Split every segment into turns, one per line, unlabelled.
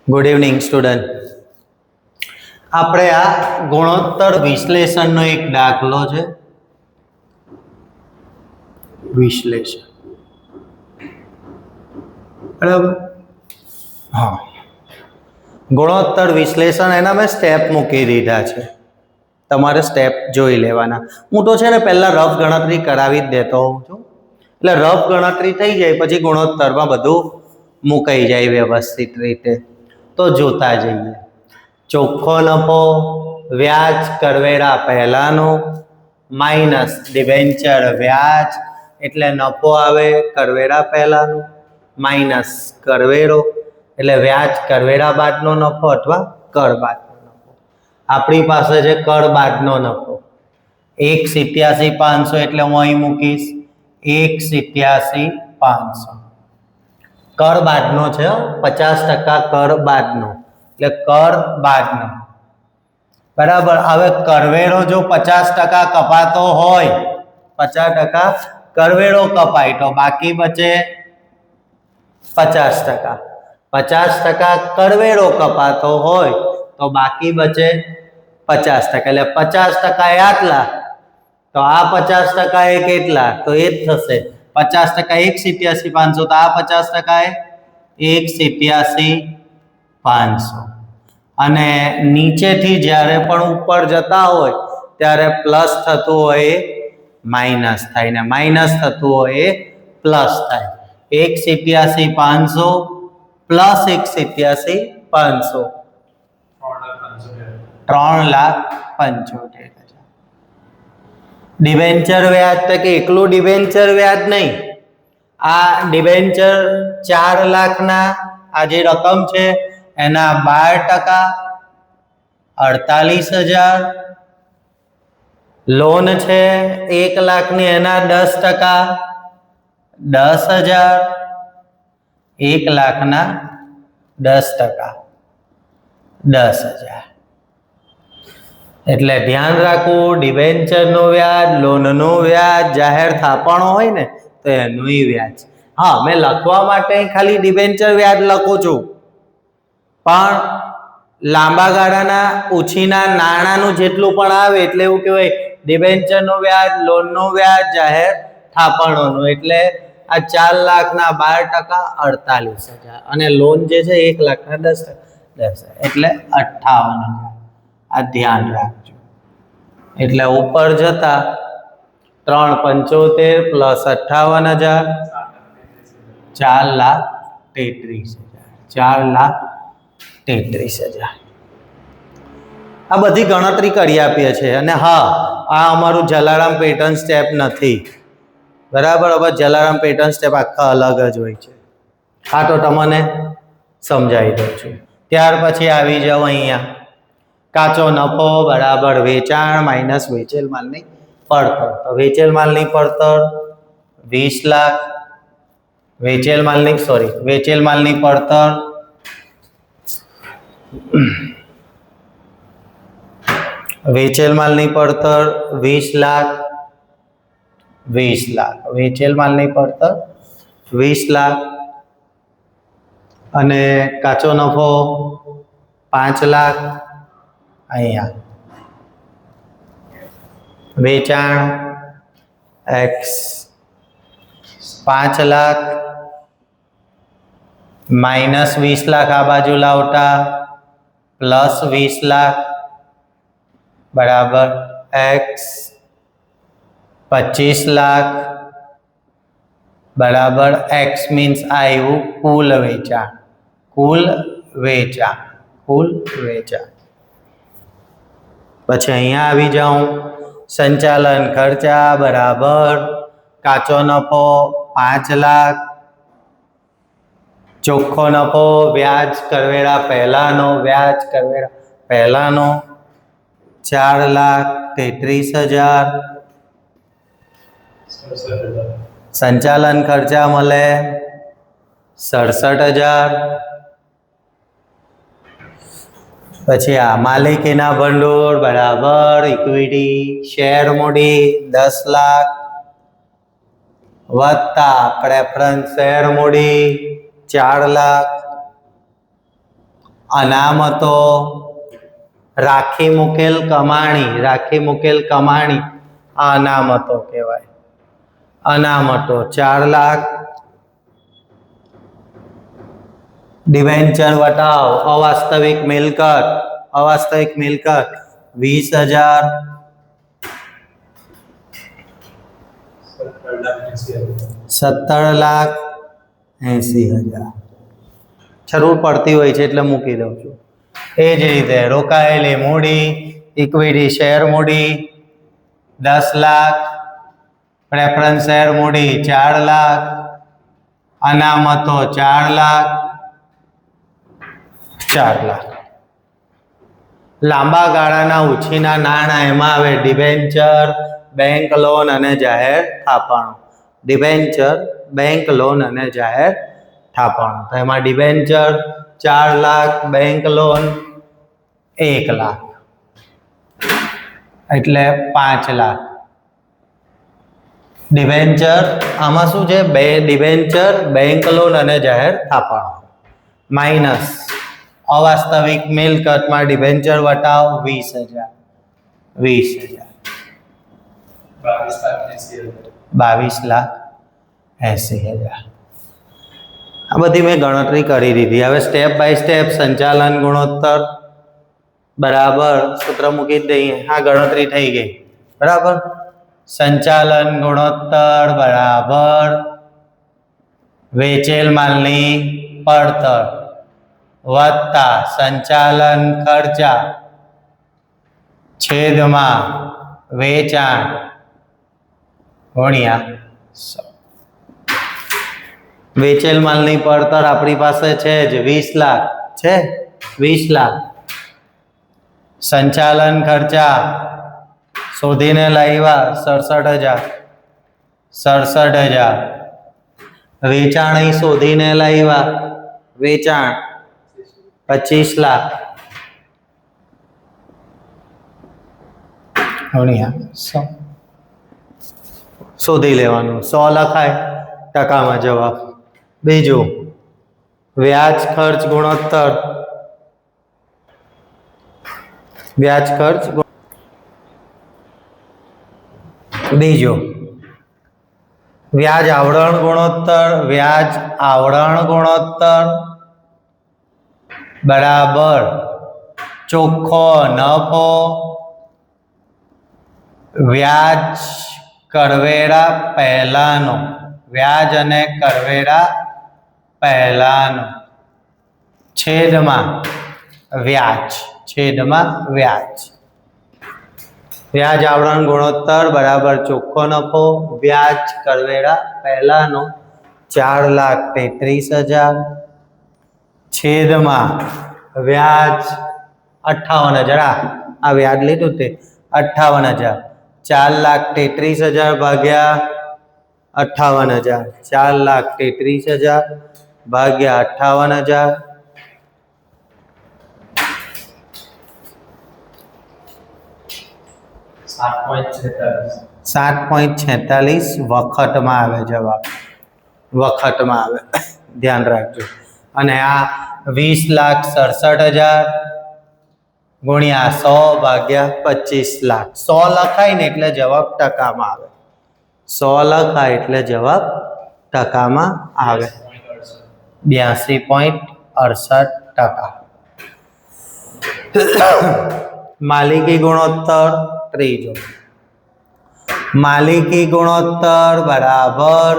Good evening student. આપણે આ ગુણોત્તર વિશ્લેષણનો એક દાખલો છે. વિશ્લેષણ, બરાબર? હા, ગુણોત્તર વિશ્લેષણ એના મેં સ્ટેપ મૂકી દીધા છે, તમારે સ્ટેપ જોઈ લેવાના. હું તો છે ને પહેલા રફ ગણતરી કરાવી જ દેતો હોઉં છું, એટલે રફ ગણતરી થઈ જાય પછી ગુણોત્તરમાં બધું મુકાઈ જાય વ્યવસ્થિત રીતે. તો જોતા જઈએ. ચોખ્ખો નફો વ્યાજ કરવેરા પહેલાનો માઇનસ ડિબેન્ચર વ્યાજ એટલે નફો આવે કરવેરા પહેલાનો માઇનસ કરવેરો એટલે વ્યાજ કરવેરા બાદનો નફો અથવા કર બાદનો નફો. આપણી પાસે છે કર બાદનો નફો 1,87,500 એટલે હું અહીં મૂકીશ 1,87,500. કર બાદનો છે, 50% કર બાદનો એટલે કર બાદનો, બરાબર. હવે કરવેરો જો 50% કપાતો હોય, 50% કરવેરો કપાય તો બાકી બચે 50%. 50% કરવેરો કપાતો હોય તો બાકી બચે 50%. એટલે 50% આટલા તો આ 50% એ કેટલા તો એ જ થશે 50% 1,87,500 તો આ 50% એ 1,87,500. અને નીચેથી જ્યારે પણ ઉપર જતા હોય ત્યારે પ્લસ થતું હોય એ માઇનસ થાય ને માઇનસ થતું હોય એ પ્લસ થાય. 1,87,500 પ્લસ 1,87,500 3,75,000. ડિબેન્ચર વ્યાજ તો કે એકલું ડિબેન્ચર વ્યાજ નહીં, આ ડિબેન્ચર 4 લાખના આ જે રકમ છે એના 12% 48,000, લોન છે 1 લાખની એના 10% 10,000, 1 લાખના 10% 10,000. એટલે ધ્યાન રાખવું, ડિબેન્ચરનું વ્યાજ, લોનનું વ્યાજ, જાહેર થાપણો હોય ને તો એનું વ્યાજ. હા, મેં લખવા માટે ખાલી ડિબેન્ચર વ્યાજ લખું છું, પણ લાંબા ગાળાના ઉછીના નાણાંનું જેટલું પણ આવે એટલે એવું કહેવાય ડિબેન્ચરનું વ્યાજ, લોનનું વ્યાજ, જાહેર થાપણોનું. એટલે આ 4 લાખના 12% 48,000 અને લોન જે છે 1 લાખના 10% એટલે 58,000. આ ધ્યાન રાખજો. એટલે ઉપર જતા 3,75 પ્લસ 58,000 4,33,000 4,33,000. આ બધી ગણતરી કરી આપીએ છીએ. અને હા, આ અમારું જલારામ પેટર્ન સ્ટેપ નથી, બરાબર. હવે જલારામ પેટર્ન સ્ટેપ આખા અલગ જ હોય છે. હા, તો તમને સમજાવી દઉં છું. ત્યાર પછી આવી જાઓ અહીંયા, કાચો નફો બરાબર વેચાણ માઇનસ વેચેલ માલની પડતર. તો વેચેલ માલની પડતર 20 લાખ, વેચેલ માલની પડતર વેચેલ માલની પડતર 20 લાખ, 20 લાખ વેચેલ માલની પડતર 20 લાખ. અને કાચો નફો 5 લાખ, અહીંયા વેચાણ x 5 લાખ માઇનસ 20 લાખ આ બાજુ લાવતા પ્લસ 20 લાખ બરાબર x 25 લાખ બરાબર x મીન્સ આવ્યું કુલ વેચાણ. પછી અહીંયા આવી જાઉં, સંચાલન ખર્ચા બરાબર કાચો નફો 5 લાખ, ચોખ્ખો નફો વ્યાજ કરવેરા પહેલાનો 4,33,000, સંચાલન ખર્ચા મળે 67,000. પછી આ માલિકીના ભંડોળ બરાબર ઇક્વિટી શેર મૂડી 10 લાખ વત્તા પ્રેફરન્સ શેર મૂડી 4 લાખ અનામતો, રાખી મૂકેલ કમાણી આ અનામતો કહેવાય. અનામતો 4 લાખ. ડિવેન્ચર વટાવ અવાસ્તવિક મિલકત 20,000. 17,80,000. જરૂર પડતી હોય છે એટલે મૂકી દઉં છું. એ જ રીતે રોકાયેલી મૂડી ઇક્વિટી શેર મૂડી 10 લાખ. પ્રેફરન્સ શેર મૂડી 4 લાખ. અનામતો 4 લાખ. 4 લાખ. લાંબા ગાળાના ઉછીના નાણાં એમાં આવે ડિબેન્ચર, બેંક લોન અને જાહેર થાપણો. ડિબેન્ચર, બેંક લોન અને જાહેર થાપણો. તો એમાં debenture 4 lakh, bank loan 1 lakh એટલે 5 લાખ. ડિબેન્ચર આમાં શું છે? બે ડિબેન્ચર, બેંક લોન અને જાહેર થાપણો માઇનસ અવાસ્તવિક મિલકતમાં ડિબેન્ચર વટાવ 20,000. 22,80,000. આ બધી મેં ગણતરી કરી દીધી. હવે સ્ટેપ બાય સ્ટેપ સંચાલન ગુણોત્તર બરાબર સૂત્ર મૂકી દઈએ. આ ગણતરી થઈ ગઈ બરાબર. સંચાલન ગુણોત્તર બરાબર વેચેલ માલની પડતર વત્તા સંચાલન ખર્ચા છેદમાં વેચાણ ગુણ્યા 100. વેચેલ માલની પડતર આપણી પાસે છે જ 20 લાખ છે. 20 લાખ. સંચાલન ખર્ચા શોધીને લાવ્યા 67,000. વેચાણ શોધીને લાવ્યા. વેચાણ 25 લાખ ગુણ્યા 100. શોધી લેવાનું. 100 લખાય ટકામાં જવાબ. બીજું વ્યાજ ખર્ચ ગુણોત્તર. વ્યાજ ખર્ચ બીજો વ્યાજ આવરણ ગુણોત્તર. વ્યાજ આવરણ ગુણોત્તર બરાબર ચોખ્ખો નફો વ્યાજ કરવેરા પહેલાનો. વ્યાજ અને કરવેરા પહેલાનો છેદમાં વ્યાજ. વ્યાજ આવરણ ગુણોત્તર બરાબર ચોખ્ખો નફો વ્યાજ કરવેરા પહેલાનો 4,33,000 છેદમાં વ્યાજ 58,000. આ વ્યાજ લીધું તે 58,000. 4,33,000 ભાગ્યા 58,000. 4,33,000 ભાગ્યા 58,000 7.46 વખતમાં આવે જવાબ. વખતમાં આવે ધ્યાન રાખજો. અને આ 20,67,000 ગુણ્યા 100 ભાગ્યા 25 લાખ. 100 લખાય ને એટલે જવાબ ટકામાં આવે. 100 લખાય એટલે જવાબ ટકામાં આવે 82.68%. માલિકી ગુણોત્તર ત્રીજો. માલિકી ગુણોત્તર બરાબર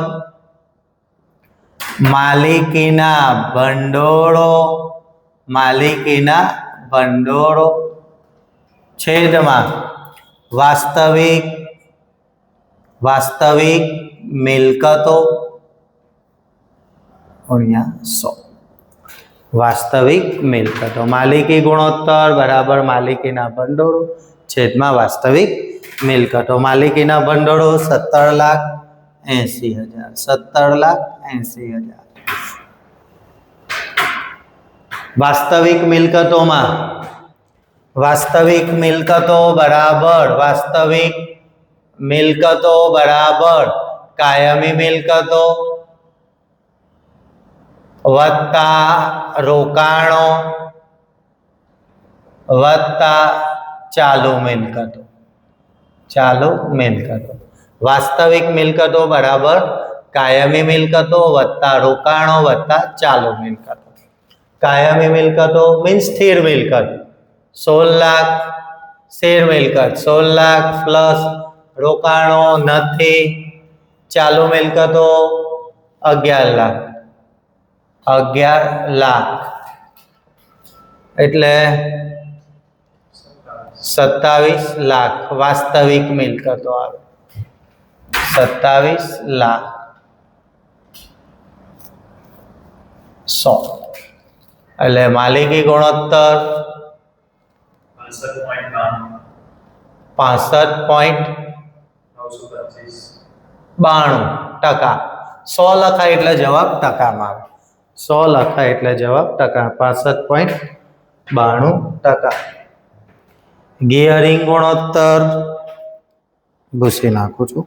માલિકીના ભંડોળો છેદમાં વાસ્તવિક મિલકતો ગુણ્યા 100. વાસ્તવિક મિલકતો. માલિકી ગુણોત્તર બરાબર માલિકીના ભંડોળો છેદમાં વાસ્તવિક મિલકતો. માલિકીના ભંડોળો 17,80,000. 17,80,000. વાસ્તવિક મિલકતોમાં વાસ્તવિક મિલકતો બરાબર કાયમી મિલકતો વત્તા રોકાણો વત્તા ચાલુ મિલકતો. ચાલુ મિલકતો. વાસ્તવિક મિલકતો બરાબર કાયમી મિલકતો વત્તા રોકાણો વત્તા ચાલુ મિલકતો. કાયમી મિલકતો મીન્સ સ્થિર મિલકત 16 લાખ, સ્થિર મિલકત 16 લાખ પ્લસ રોકાણો નથી, ચાલુ મિલકતો 11 લાખ. 11 લાખ એટલે 27 લાખ વાસ્તવિક મિલકતો આવે. 27 લાખ 100 એટલે માલિકી ગુણોત્તર 65.92%. 100 લખાય એટલે જવાબ ટકામાં આવે. 100 લખાય એટલે જવાબ ટકા. 65.92%. ગિયરિંગ ગુણોત્તર ભૂસી નાખું છું.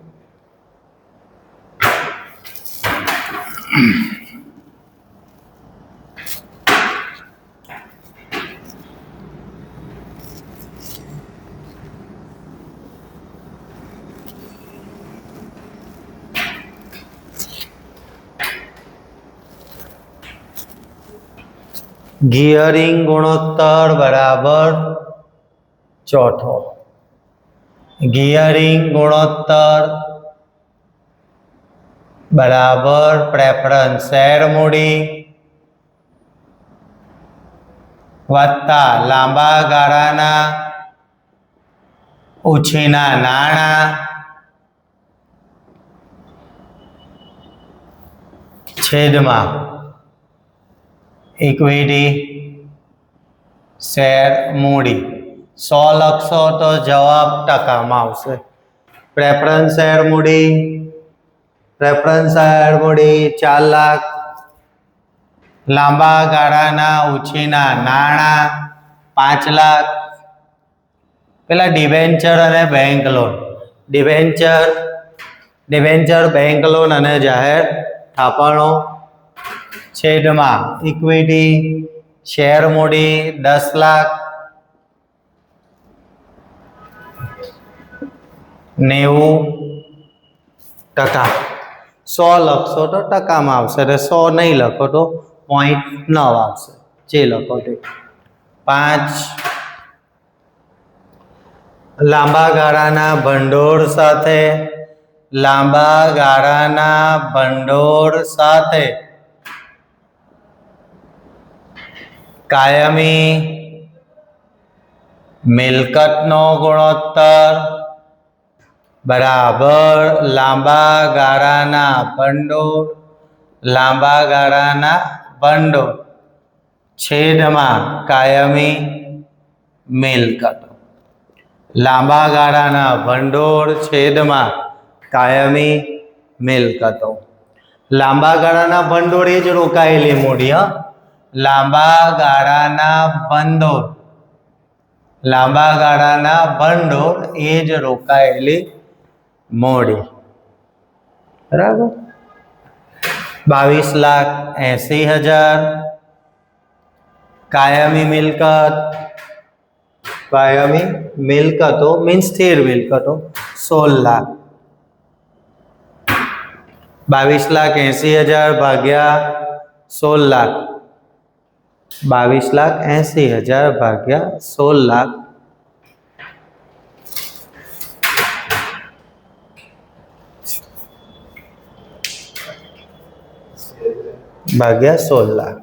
ગિયરિંગ ગુણોત્તર બરાબર ચોથો. ગિયરિંગ ગુણોત્તર બરાબર પ્રેફરન્સ શેર મૂડી વત્તા લાંબા ગાળાના ઉછીના નાણાં છેદમાં ઇક્વિટી શેર મૂડી. 100 લખશો તો જવાબ ટકામાં આવશે. પ્રેફરન્સ શેર મૂડી 4 લાખ, લાંબા ગાળાના ઉછીના નાણાં 5 લાખ, પેલા ડિબેન્ચર અને bank loan. Debenture bank loan અને જાહેર થાપણો છેદમાં ઇક્વિટી શેર મૂડી 10 લાખ 90%. 100 લખશો તો ટકામાં આવશે એટલે 100 નહીં લખો તો 0.9 આવશે. જે લખો તે. 5 લાંબા ગાળાના ભંડોળ સાથે કાયમી મિલકતનો ગુણોત્તર બરાબર લાંબા ગાળાના ભંડોળ છેદમાં કાયમી મિલકતો. લાંબા ગાળાના ભંડોળ છેદમાં કાયમી મિલકતો. લાંબા ગાળાના ભંડોળ એ જ રોકાયેલી મૂડી. લાંબા ગાળાના ભંડોળ એ જ રોકાયેલી મૂડી. બરાબર. 22,80,000 કાયમી મિલકતો મીન્સ સ્થિર મિલકતો 16 લાખ. 22,80,000 ભાગ્યા 16 લાખ. 22,80,000 ભાગ્યા 16 લાખ ભાગ્યા 16 લાખ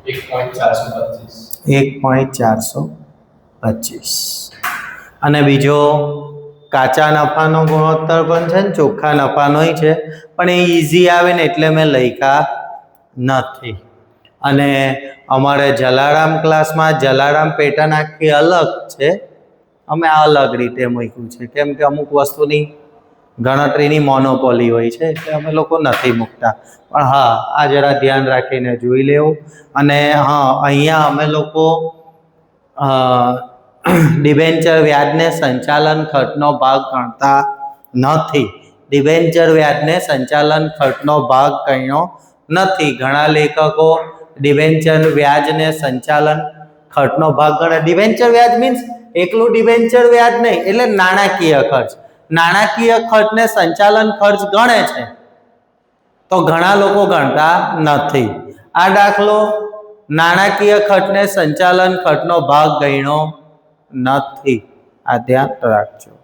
1.425. અને બીજો કાચા નફાનો ગુણોત્તર પણ છે ને ચોખ્ખા નફાનોય છે, પણ એ ઈઝી આવે ને એટલે મેં લખ્યા નથી. અને અમારે જલારામ ક્લાસમાં જલારામ પેટર્ન આખી અલગ છે, અમે આ અલગ રીતે મૂક્યું છે, કેમ કે અમુક વસ્તુની ગણતરીની મોનોપોલી હોય છે એટલે અમે લોકો નથી મૂકતા. પણ હા, આ જરા ધ્યાન રાખીને જોઈ લેવું. અને હા, અહીંયા અમે લોકો ડિબેન્ચર વ્યાજને સંચાલન ખર્ચનો ભાગ ગણતા નથી. ડિબેન્ચર વ્યાજને સંચાલન ખર્ચનો ભાગ ગણ્યો નથી. ઘણા લેખકો ડિબેન્ચર વ્યાજને સંચાલન ખર્ચનો ભાગ ગણે. ડિબેન્ચર વ્યાજ મીન્સ એકલું ડિબેન્ચર વ્યાજ નહીં, એટલે નાણાકીય ખર્ચ. નાણાકીય ખર્ચને સંચાલન ખર્ચ ગણે છે તો ઘણા લોકો ગણતા નથી. આ દાખલો નાણાકીય ખર્ચને સંચાલન ખર્ચનો ભાગ ગણ્યો નથી. આ ધ્યાન રાખજો.